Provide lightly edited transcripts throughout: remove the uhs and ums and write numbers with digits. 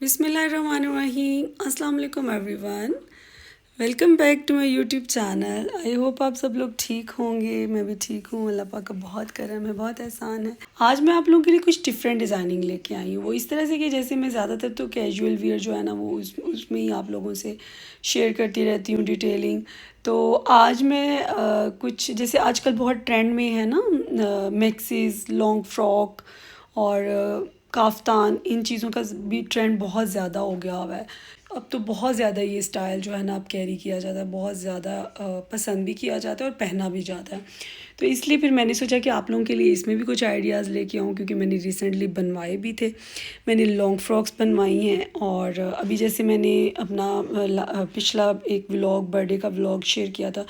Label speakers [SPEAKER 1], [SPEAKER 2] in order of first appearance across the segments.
[SPEAKER 1] बिस्मिल्लाहिर्रहमानिर्रहीम। अस्सलाम वालेकुम everyone, welcome back to my YouTube channel. I hope आप सब लोग ठीक होंगे। मैं भी ठीक हूँ, अल्लाह पाक का बहुत करम है, बहुत एहसान है। आज मैं आप लोगों के लिए कुछ डिफरेंट डिज़ाइनिंग लेके आई हूँ। वो इस तरह से कि जैसे मैं ज़्यादातर तो कैजुअल वियर जो है ना वो उसमें ही आप लोगों से शेयर करती रहती हूँ डिटेलिंग। तो आज मैं कुछ जैसे आजकल बहुत ट्रेंड में है ना मैक्सीज, लॉन्ग फ्रॉक और काफ्तान, इन चीज़ों का भी ट्रेंड बहुत ज़्यादा हो गया हुआ है। अब तो बहुत ज़्यादा ये स्टाइल जो है ना अब कैरी किया जाता है, बहुत ज़्यादा पसंद भी किया जाता है और पहना भी जाता है। तो इसलिए फिर मैंने सोचा कि आप लोगों के लिए इसमें भी कुछ आइडियाज़ लेके आऊँ, क्योंकि मैंने रिसेंटली बनवाए भी थे। मैंने लॉन्ग फ्रॉक्स बनवाई हैं और अभी जैसे मैंने अपना पिछला एक व्लॉग, बर्थडे का व्लॉग शेयर किया था,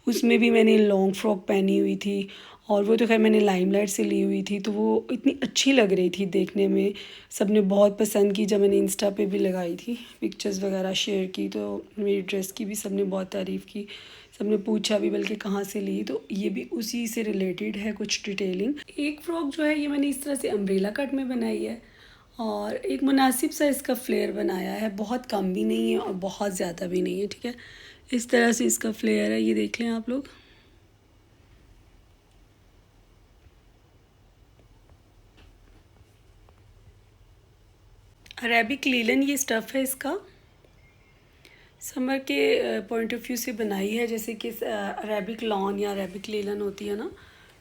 [SPEAKER 1] उसमें भी मैंने लॉन्ग फ्रॉक पहनी हुई थी। और वो तो खैर मैंने लाइमलाइट से ली हुई थी, तो वो इतनी अच्छी लग रही थी देखने में। सब ने बहुत पसंद की। जब मैंने इंस्टा पे भी लगाई थी, पिक्चर्स वगैरह शेयर की, तो मेरी ड्रेस की भी सब ने बहुत तारीफ़ की। सब ने पूछा भी बल्कि कहाँ से ली, तो ये भी उसी से रिलेटेड है कुछ डिटेलिंग। एक फ़्रॉक जो है ये मैंने इस तरह से अम्ब्रेला कट में बनाई है और एक मुनासिब सा इसका फ्लेयर बनाया है। बहुत कम भी नहीं है और बहुत ज़्यादा भी नहीं है, ठीक है। इस तरह से इसका फ्लेयर है, ये देख लें आप लोग। अरेबिक लीलन ये स्टफ़ है इसका। समर के पॉइंट ऑफ व्यू से बनाई है, जैसे कि अरेबिक लॉन या अरेबिक लीलन होती है ना,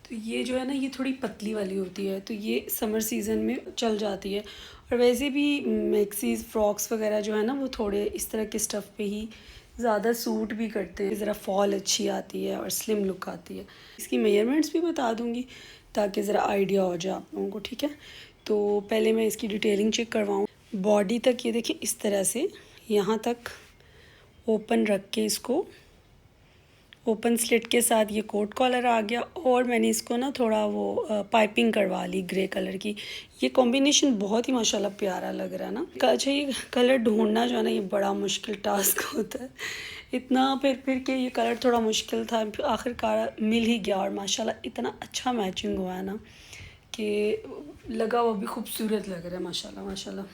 [SPEAKER 1] तो ये जो है ना ये थोड़ी पतली वाली होती है, तो ये समर सीज़न में चल जाती है। और वैसे भी मैक्सीज, फ्रॉक्स वगैरह जो है ना वो थोड़े इस तरह के स्टफ़ पे ही ज़्यादा सूट भी करते हैं। ज़रा फॉल अच्छी आती है और स्लिम लुक आती है। इसकी मेजरमेंट्स भी बता दूँगी ताकि ज़रा आइडिया हो जाए आप लोगों को, ठीक है। तो पहले मैं इसकी डिटेलिंग चेक करवाऊँ। बॉडी तक ये देखिए इस तरह से यहाँ तक ओपन रख के, इसको ओपन स्लिट के साथ ये कोट कॉलर आ गया। और मैंने इसको ना थोड़ा वो पाइपिंग करवा ली ग्रे कलर की। ये कॉम्बिनेशन बहुत ही माशाल्लाह प्यारा लग रहा है ना। अच्छा, ये कलर ढूंढना जो है ना ये बड़ा मुश्किल टास्क होता है। इतना फिर के ये कलर थोड़ा मुश्किल था, फिर आखिरकार मिल ही गया और माशाल्लाह इतना अच्छा मैचिंग हुआ है ना कि लगा वो भी खूबसूरत लग रहा है माशाल्लाह माशाल्लाह।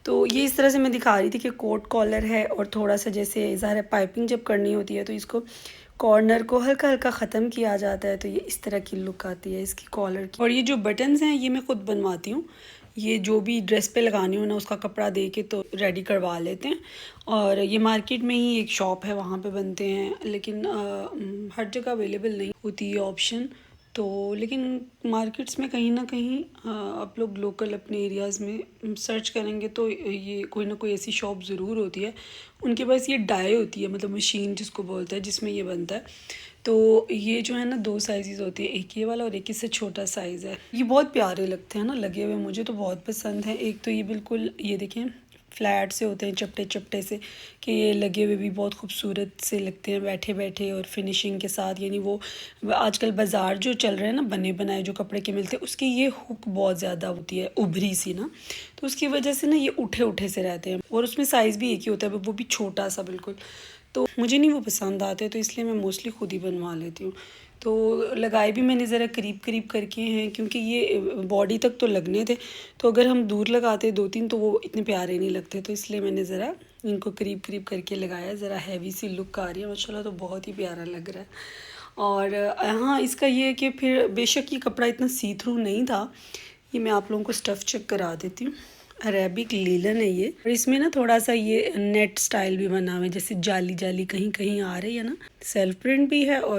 [SPEAKER 1] तो ये इस तरह से मैं दिखा रही थी कि कोट कॉलर है और थोड़ा सा जैसे ज़ाहिर है पाइपिंग जब करनी होती है तो इसको कॉर्नर को हल्का हल्का ख़त्म किया जाता है, तो ये इस तरह की लुक आती है इसकी कॉलर की। और ये जो बटन्स हैं ये मैं ख़ुद बनवाती हूँ। ये जो भी ड्रेस पे लगानी हो ना उसका कपड़ा दे के तो रेडी करवा लेते हैं। और ये मार्केट में ही एक शॉप है, वहाँ पे बनते हैं, लेकिन हर जगह अवेलेबल नहीं होती ये ऑप्शन। तो लेकिन मार्केट्स में कहीं ना कहीं आप लोग लोकल अपने एरियाज़ में सर्च करेंगे तो ये कोई ना कोई ऐसी शॉप ज़रूर होती है। उनके पास ये डाई होती है, मतलब मशीन जिसको बोलते हैं, जिसमें ये बनता है। तो ये जो है ना दो साइज़ होती है, एक ये वाला और एक इससे छोटा साइज़ है। ये बहुत प्यारे लगते हैं ना लगे हुए, मुझे तो बहुत पसंद है। एक तो ये बिल्कुल ये देखें फ्लैट से होते हैं, चपटे चपटे से, कि ये लगे हुए भी बहुत खूबसूरत से लगते हैं बैठे बैठे और फिनिशिंग के साथ। यानी वो आजकल बाज़ार जो चल रहे हैं ना बने बनाए जो कपड़े के मिलते हैं, उसकी ये हुक बहुत ज़्यादा होती है उभरी सी ना, तो उसकी वजह से ना ये उठे उठे से रहते हैं। और उसमें साइज़ भी एक ही होता है, वो भी छोटा सा बिल्कुल। तो मुझे नहीं वो पसंद आते, तो इसलिए मैं मोस्टली ख़ुद ही बनवा लेती हूँ। तो लगाए भी मैंने ज़रा करीब करीब करके हैं, क्योंकि ये बॉडी तक तो लगने थे, तो अगर हम दूर लगाते दो तीन तो वो इतने प्यारे नहीं लगते, तो इसलिए मैंने ज़रा इनको करीब करीब करके लगाया। ज़रा हैवी सी लुक आ रही है माशाल्लाह, तो बहुत ही प्यारा लग रहा है। और हाँ, इसका ये है कि फिर बेशक ये कपड़ा इतना सी थ्रू नहीं था। ये मैं आप लोगों को स्टफ़ चेक करा देती हूँ। अरेबिक लीलन है ये, और इसमें ना थोड़ा सा ये नेट स्टाइल भी बना हुआ है, जैसे जाली जाली कहीं कहीं आ रही है ना, सेल्फ प्रिंट भी है। और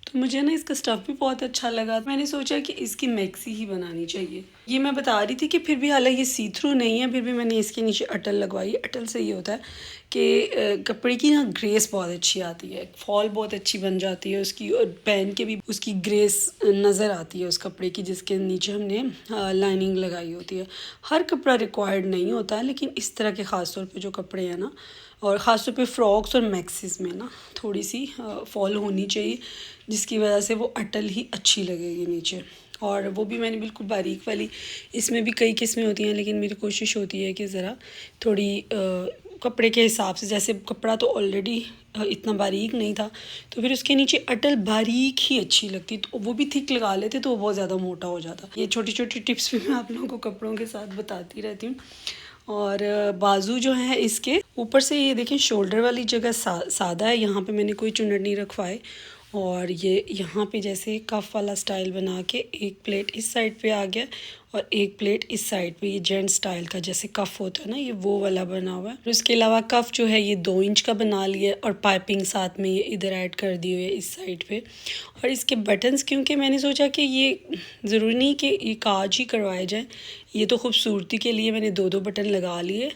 [SPEAKER 1] तो मुझे ना इसका स्टफ़ भी बहुत अच्छा लगा। मैंने सोचा कि इसकी मैक्सी ही बनानी चाहिए। ये मैं बता रही थी कि फिर भी हालांकि ये सी थ्रू नहीं है, फिर भी मैंने इसके नीचे अटल लगवाई। अटल से ये होता है कि कपड़े की ना ग्रेस बहुत अच्छी आती है, फॉल बहुत अच्छी बन जाती है उसकी, और पहन के भी उसकी ग्रेस नज़र आती है उस कपड़े की जिसके नीचे हमने लाइनिंग लगाई होती है। हर कपड़ा रिक्वायर्ड नहीं होता है, लेकिन इस तरह के ख़ास तौर पे जो कपड़े हैं ना, और ख़ास तौर पे फ्रॉक्स और मैक्सीज में ना थोड़ी सी फॉल होनी चाहिए, जिसकी वजह से वो अटल ही अच्छी लगेगी नीचे। और वो भी मैंने बिल्कुल बारीक वाली, इसमें भी कई किस्में होती हैं, लेकिन मेरी कोशिश होती है कि ज़रा थोड़ी कपड़े के हिसाब से, जैसे कपड़ा तो ऑलरेडी इतना बारीक नहीं था, तो फिर उसके नीचे अटल बारीक ही अच्छी लगती, तो वो भी थिक लगा लेते तो वो बहुत ज़्यादा मोटा हो जाता। ये छोटी छोटी टिप्स भी मैं आप लोगों को कपड़ों के साथ बताती रहती हूँ। और बाजू जो है इसके ऊपर से ये देखें शोल्डर वाली जगह सादा है, यहाँ पे मैंने कोई चुन्नट नहीं रखवाए। और ये यहाँ पे जैसे कफ वाला स्टाइल बना के एक प्लेट इस साइड पे आ गया और एक प्लेट इस साइड पे, ये जेंट स्टाइल का जैसे कफ होता है ना, ये वो वाला बना हुआ है। और इसके अलावा कफ जो है ये 2 इंच का बना लिया और पाइपिंग साथ में ये इधर ऐड कर दी हुई है इस साइड पे। और इसके बटन्स, क्योंकि मैंने सोचा कि ये ज़रूरी नहीं कि ये काज ही करवाए जाए, ये तो खूबसूरती के लिए मैंने 2-2 बटन लगा लिए।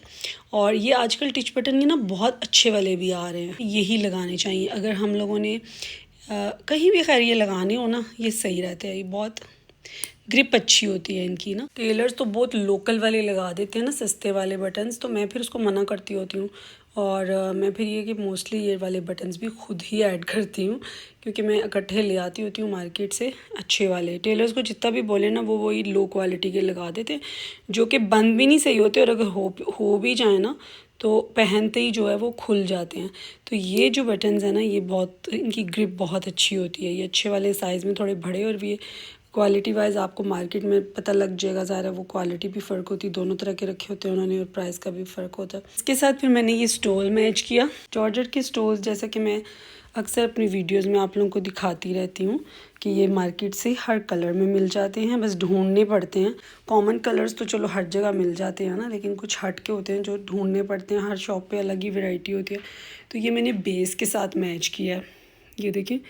[SPEAKER 1] और ये आजकल टिच बटन ये ना बहुत अच्छे वाले भी आ रहे हैं, यही लगाने चाहिए अगर हम लोगों ने कहीं भी खैर ये लगाने हो ना, ये सही रहते हैं, ये बहुत ग्रिप अच्छी होती है इनकी ना। टेलर्स तो बहुत लोकल वाले लगा देते हैं ना सस्ते वाले बटन्स, तो मैं फिर उसको मना करती होती हूँ। और मैं फिर ये कि मोस्टली ये वाले बटन्स भी खुद ही ऐड करती हूँ, क्योंकि मैं इकट्ठे ले आती होती हूँ मार्केट से अच्छे वाले। टेलर्स को जितना भी बोले ना वो वही लो क्वालिटी के लगा देते हैं, जो कि बंद भी नहीं सही होते, और अगर हो भी जाए ना तो पहनते ही जो है वो खुल जाते हैं। तो ये जो बटन्स है ना, ये बहुत, इनकी ग्रिप बहुत अच्छी होती है। ये अच्छे वाले साइज़ में थोड़े बड़े, और भी क्वालिटी वाइज आपको मार्केट में पता लग जाएगा। ज़ाहिर है वो क्वालिटी भी फ़र्क होती है, दोनों तरह के रखे होते हैं उन्होंने, और प्राइस का भी फ़र्क होता है। इसके साथ फिर मैंने ये स्टोल मैच किया। जॉर्जेट के स्टोल्स जैसा कि मैं अक्सर अपनी वीडियोस में आप लोगों को दिखाती रहती हूँ कि ये मार्केट से हर कलर में मिल जाते हैं, बस ढूंढने पड़ते हैं। कॉमन कलर्स तो चलो हर जगह मिल जाते हैं ना, लेकिन कुछ हट के होते हैं जो ढूंढने पड़ते हैं। हर शॉप पे अलग ही वैरायटी होती है। तो ये मैंने बेस के साथ मैच किया है। ये देखिए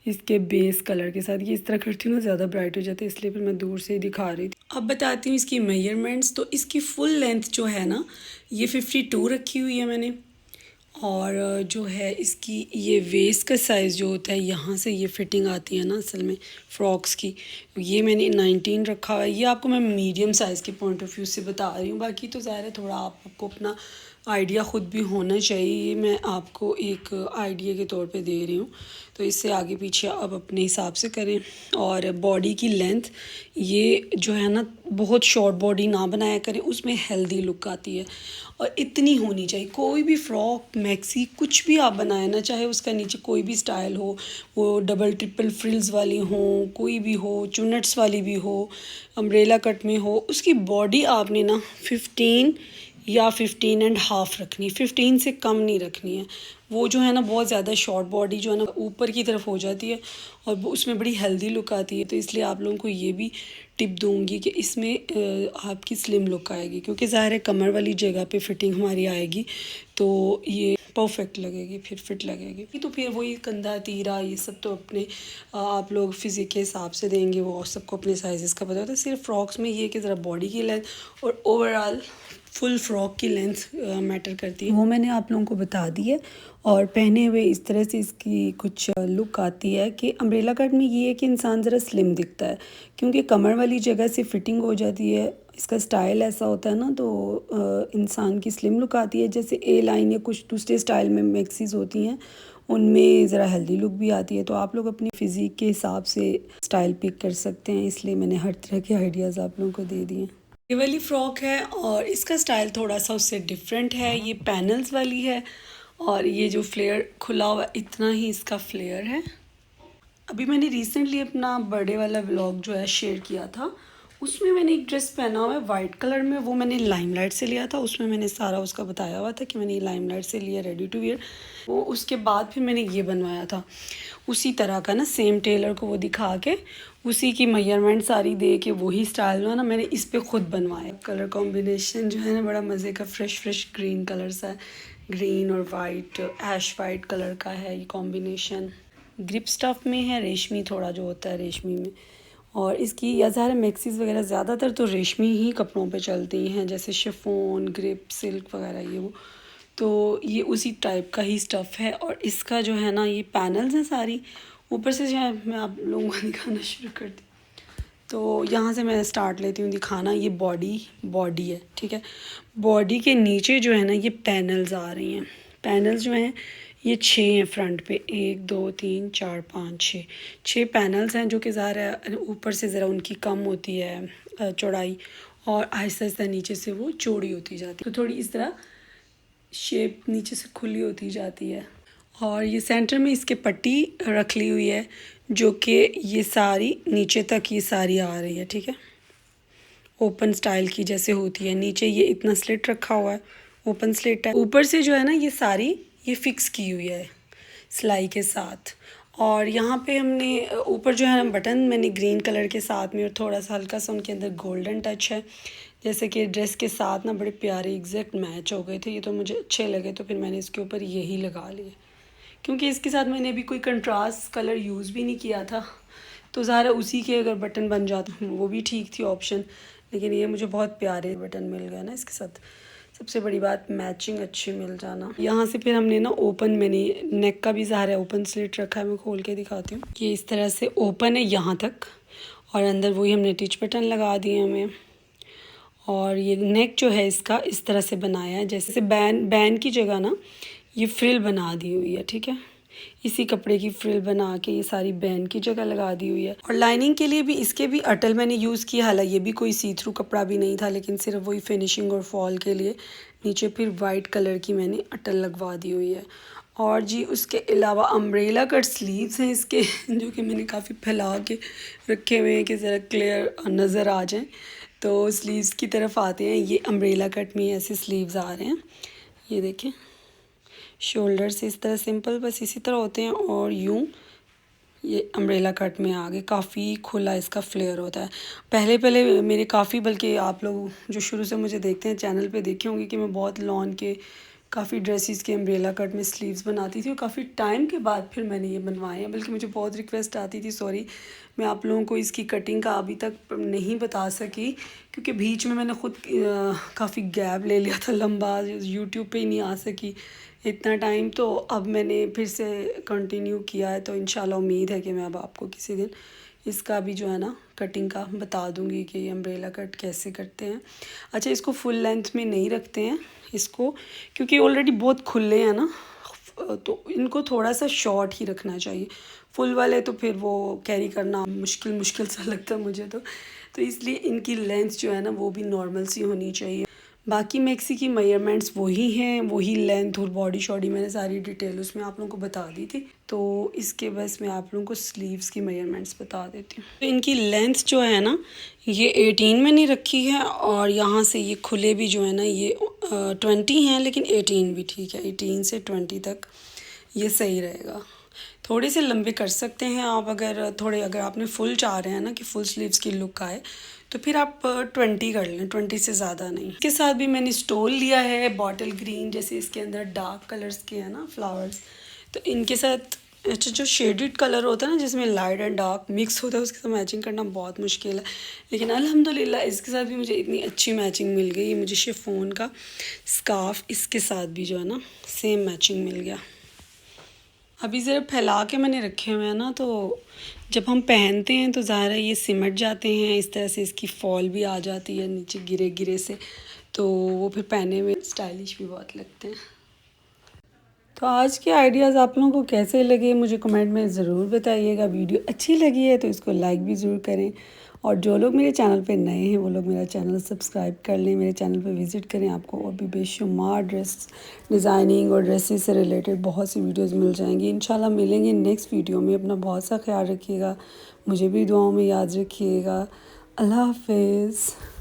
[SPEAKER 1] इसके बेस कलर के साथ, ये इस तरह करती हूँ ना ज़्यादा ब्राइट हो जाता है, इसलिए फिर मैं दूर से ही दिखा रही थी। अब बताती हूँ इसकी मेजरमेंट्स। तो इसकी फुल लेंथ जो है ना, ये 52 रखी हुई है मैंने। और जो है इसकी ये वेस्ट का साइज़ जो होता है, यहाँ से ये फिटिंग आती है ना असल में फ़्रॉक्स की, ये मैंने 19 रखा हुआ है। ये आपको मैं मीडियम साइज़ के पॉइंट ऑफ व्यू से बता रही हूँ, बाकी तो ज़ाहिर है थोड़ा आपको अपना आइडिया ख़ुद भी होना चाहिए। ये मैं आपको एक आइडिया के तौर पे दे रही हूँ, तो इससे आगे पीछे आप अपने हिसाब से करें। और बॉडी की लेंथ ये जो है ना, बहुत शॉर्ट बॉडी ना बनाया करें, उसमें हेल्दी लुक आती है। और इतनी होनी चाहिए, कोई भी फ्रॉक मैक्सी कुछ भी आप बनाए ना, चाहे उसका नीचे कोई भी स्टाइल हो, वो डबल ट्रिपल फ्रिल्स वाली हो, कोई भी हो, चुन्नट्स वाली भी हो, अम्ब्रेला कट में हो, उसकी बॉडी आपने ना 15 या 15.5 रखनी, 15 से कम नहीं रखनी है। वो जो है ना बहुत ज़्यादा शॉर्ट बॉडी जो है ना ऊपर की तरफ हो जाती है, और वो उसमें बड़ी हेल्दी लुक आती है। तो इसलिए आप लोगों को ये भी टिप दूंगी कि इसमें आपकी स्लिम लुक आएगी, क्योंकि ज़ाहिर है कमर वाली जगह पे फिटिंग हमारी आएगी, तो ये परफेक्ट लगेगी, फिर फिट लगेगी। तो फिर वही कंधा तीरा ये सब तो अपने आप लोग फिज़िक के हिसाब से देंगे, वो सबको अपने साइज़ का पता होता है। सिर्फ फ्रॉक्स में ये कि ज़रा बॉडी की लेंथ और ओवरऑल फुल फ्रॉक की लेंथ मैटर करती है, वो मैंने आप लोगों को बता दी है। और पहने हुए इस तरह से इसकी कुछ लुक आती है कि अम्ब्रेला कट में ये है कि इंसान ज़रा स्लिम दिखता है, क्योंकि कमर वाली जगह से फिटिंग हो जाती है। इसका स्टाइल ऐसा होता है ना, तो इंसान की स्लिम लुक आती है। जैसे ए लाइन या कुछ दूसरे स्टाइल में मैक्सीज होती हैं, उनमें ज़रा हेल्दी लुक भी आती है। तो आप लोग अपनी फ़िज़ीक के हिसाब से स्टाइल पिक कर सकते हैं, इसलिए मैंने हर तरह के आइडियाज़ आप लोगों को दे दिए। ये वाली फ़्रॉक है और इसका स्टाइल थोड़ा सा उससे डिफरेंट है। ये पैनल्स वाली है और ये जो फ्लेयर खुला हुआ इतना ही इसका फ्लेयर है। अभी मैंने रिसेंटली अपना बर्थडे वाला व्लॉग जो है शेयर किया था, उसमें मैंने एक ड्रेस पहना हुआ है वाइट कलर में, वो मैंने लाइमलाइट से लिया था। उसमें मैंने सारा उसका बताया हुआ था कि मैंने ये लाइमलाइट से लिया, रेडी टू वियर। वो उसके बाद फिर मैंने ये बनवाया था उसी तरह का ना, सेम टेलर को वो दिखा के उसी की मेजरमेंट सारी दे के वही स्टाइल में ना मैंने इस पे खुद बनवाया। कलर कॉम्बिनेशन जो है ना बड़ा मज़े का, फ्रेश ग्रीन कलर सा है, ग्रीन और वाइट, ऐश वाइट कलर का है ये कॉम्बिनेशन। ग्रिप स्टफ़ में है, रेशमी थोड़ा जो होता है रेशमी में। और इसकी या ज़ाहिर मैक्सीज़ वगैरह ज़्यादातर तो रेशमी ही कपड़ों पे चलती हैं, जैसे शिफॉन, ग्रिप, सिल्क वगैरह ये वो। तो ये उसी टाइप का ही स्टफ़ है। और इसका जो है ना ये पैनल्स हैं सारी ऊपर से, जो है मैं आप लोगों को दिखाना शुरू करती हूँ। तो यहाँ से मैं स्टार्ट लेती हूँ दिखाना। ये बॉडी है, ठीक है। बॉडी के नीचे जो है ना ये पैनल्स आ रही हैं। पैनल्स जो हैं ये 6 हैं फ्रंट पे, 1 2 3 4 5 6 पैनल्स हैं, जो कि ज़ाहिर है ऊपर से ज़रा उनकी कम होती है चौड़ाई, और आहिस्ता आहिस्ता नीचे से वो चौड़ी होती जाती है। तो थोड़ी इस तरह शेप नीचे से खुली होती जाती है। और ये सेंटर में इसके पट्टी रख ली हुई है, जो कि ये सारी नीचे तक ये सारी आ रही है, ठीक है। ओपन स्टाइल की जैसे होती है। नीचे ये इतना स्लिट रखा हुआ है, ओपन स्लिट है। ऊपर से जो है ना ये सारी ये फिक्स की हुई है सिलाई के साथ। और यहाँ पे हमने ऊपर जो है ना बटन मैंने ग्रीन कलर के साथ में और थोड़ा सा हल्का सा उनके अंदर गोल्डन टच है, जैसे कि ड्रेस के साथ ना बड़े प्यारे एग्जैक्ट मैच हो गए थे। ये तो मुझे अच्छे लगे तो फिर मैंने इसके ऊपर यही लगा लिए, क्योंकि इसके साथ मैंने अभी कोई कंट्रास्ट कलर यूज़ भी नहीं किया था, तो ज़रा उसी के अगर बटन बन जाते वो भी ठीक थी ऑप्शन। लेकिन ये मुझे बहुत प्यारे बटन मिल गए ना इसके साथ। सबसे बड़ी बात मैचिंग अच्छी मिल जाना। यहाँ से फिर हमने ना ओपन, मैंने नेक का भी ज़ाहिर है ओपन स्लिट रखा है, मैं खोल के दिखाती हूँ। ये इस तरह से ओपन है यहाँ तक, और अंदर वही हमने टिच बटन लगा दिए हमें। और ये नेक जो है इसका इस तरह से बनाया है, जैसे बैन की जगह ना ये फ्रिल बना दी हुई है, ठीक है। इसी कपड़े की फ्रिल बना के ये सारी बैन की जगह लगा दी हुई है। और लाइनिंग के लिए भी इसके भी अटल मैंने यूज़ किया, हालांकि ये भी कोई सी थ्रू कपड़ा भी नहीं था, लेकिन सिर्फ वही फिनिशिंग और फॉल के लिए नीचे फिर वाइट कलर की मैंने अटल लगवा दी हुई है। और जी उसके अलावा अम्ब्रेला कट स्लीव्स हैं इसके जो कि मैंने काफ़ी फैला के रखे हुए हैं कि ज़रा क्लियर नज़र आ जाए। तो स्लीव्स की तरफ आते हैं, ये अम्ब्रेला कट में ऐसे स्लीव्स आ रहे हैं, ये देखें। शोल्डर से इस तरह सिंपल बस इसी तरह होते हैं, और यूं ये अम्ब्रेला कट में आगे काफ़ी खुला इसका फ्लेयर होता है। पहले मेरे काफ़ी, बल्कि आप लोग जो शुरू से मुझे देखते हैं चैनल पे देखे होंगे कि मैं बहुत लॉन के काफ़ी ड्रेसेस के अम्ब्रेला कट में स्लीव्स बनाती थी, और काफ़ी टाइम के बाद फिर मैंने ये बनवाए हैं। बल्कि मुझे बहुत रिक्वेस्ट आती थी, सॉरी मैं आप लोगों को इसकी कटिंग का अभी तक नहीं बता सकी, क्योंकि बीच में मैंने ख़ुद काफ़ी गैप ले लिया था लंबा, यूट्यूब पे ही नहीं आ सकी इतना टाइम। तो अब मैंने फिर से कंटिन्यू किया है, तो इंशाल्लाह उम्मीद है कि मैं अब आपको किसी दिन इसका भी जो है ना कटिंग का बता दूंगी कि ये अम्ब्रेला कट कैसे करते हैं। अच्छा, इसको फुल लेंथ में नहीं रखते हैं इसको, क्योंकि ऑलरेडी बहुत खुले हैं ना, तो इनको थोड़ा सा शॉर्ट ही रखना चाहिए। फुल वाले तो फिर वो कैरी करना मुश्किल सा लगता है मुझे तो इसलिए इनकी लेंथ जो है ना वो भी नॉर्मल सी होनी चाहिए। बाकी मैक्सी की मेजरमेंट्स वही हैं, वही लेंथ और बॉडी शॉडी मैंने सारी डिटेल उसमें आप लोगों को बता दी थी। तो इसके बस मैं आप लोगों को स्लीव्स की मेजरमेंट्स बता देती हूँ। तो इनकी लेंथ जो है ना ये 18 में नहीं रखी है, और यहाँ से ये खुले भी जो है ना ये 20 हैं, लेकिन 18 भी ठीक है। 18 से 20 तक ये सही रहेगा। थोड़े से लंबे कर सकते हैं आप, अगर आपने फुल चाह रहे हैं ना कि फुल स्लीव्स की लुक आए, तो फिर आप 20 कर लें, 20 से ज़्यादा नहीं। इसके साथ भी मैंने स्टोल लिया है बॉटल ग्रीन, जैसे इसके अंदर डार्क कलर्स के हैं ना फ्लावर्स, तो इनके साथ अच्छा जो शेडेड कलर होता है ना जिसमें लाइट एंड डार्क मिक्स होता है, उसके साथ मैचिंग करना बहुत मुश्किल है, लेकिन अल्हम्दुलिल्लाह इसके साथ भी मुझे इतनी अच्छी मैचिंग मिल गई। ये मुझे शिफॉन का स्कार्फ इसके साथ भी जो है ना सेम मैचिंग मिल गया। अभी ज़रा फैला के मैंने रखे हुए हैं ना, तो जब हम पहनते हैं तो ज़ाहिर है ये सिमट जाते हैं, इस तरह से इसकी फॉल भी आ जाती है नीचे गिरे गिरे से, तो वो फिर पहने में स्टाइलिश भी बहुत लगते हैं। तो आज के आइडियाज़ आप लोगों को कैसे लगे मुझे कमेंट में ज़रूर बताइएगा। वीडियो अच्छी लगी है तो इसको लाइक भी ज़रूर करें, और जो लोग मेरे चैनल पे नए हैं वो लोग मेरा चैनल सब्सक्राइब कर लें, मेरे चैनल पे विज़िट करें। आपको और भी बेशुमार ड्रेस डिज़ाइनिंग और ड्रेसेस से रिलेटेड बहुत सी वीडियोज़ मिल जाएंगी। इंशाल्लाह मिलेंगे नेक्स्ट वीडियो में। अपना बहुत सा ख्याल रखिएगा, मुझे भी दुआओं में याद रखिएगा। अल्लाह हाफिज़।